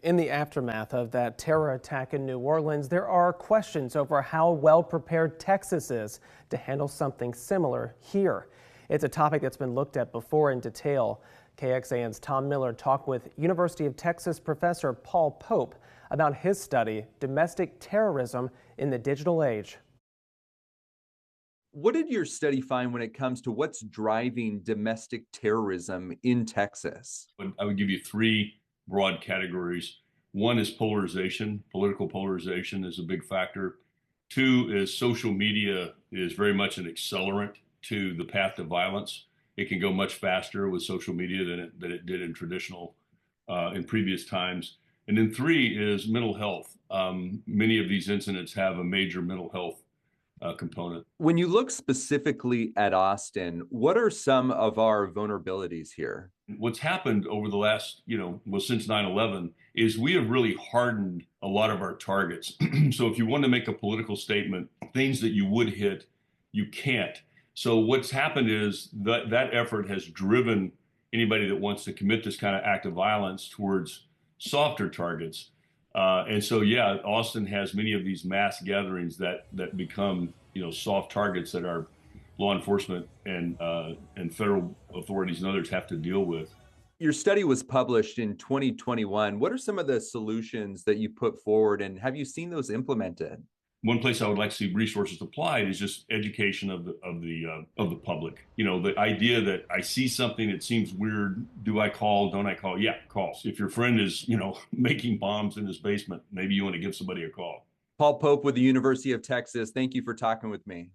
In the aftermath of that terror attack in New Orleans, there are questions over how well prepared Texas is to handle something similar here. It's a topic that's been looked at before in detail. KXAN's Tom Miller talked with University of Texas professor Paul Pope about his study, Domestic Terrorism in the Digital Age. What did your study find when it comes to what's driving domestic terrorism in Texas? I would give you three broad categories. One is polarization. Political polarization is a big factor. Two is social media is very much an accelerant to the path to violence. It can go much faster with social media than it did in previous times. And then three is mental health. Many of these incidents have a major mental health component. When you look specifically at Austin, what are some of our vulnerabilities here? What's happened over the last, since 9/11 is we have really hardened a lot of our targets. So if you want to make a political statement, things that you would hit, you can't. So what's happened is that effort has driven anybody that wants to commit this kind of act of violence towards softer targets. And Austin has many of these mass gatherings that become, soft targets that our law enforcement and federal authorities and others have to deal with. Your study was published in 2021. What are some of the solutions that you put forward, and have you seen those implemented? One place I would like to see resources applied is just education of the public. The idea that I see something that seems weird. Do I call? Don't I call? Yeah, call. If your friend is, making bombs in his basement, maybe you want to give somebody a call. Paul Pope with the University of Texas. Thank you for talking with me.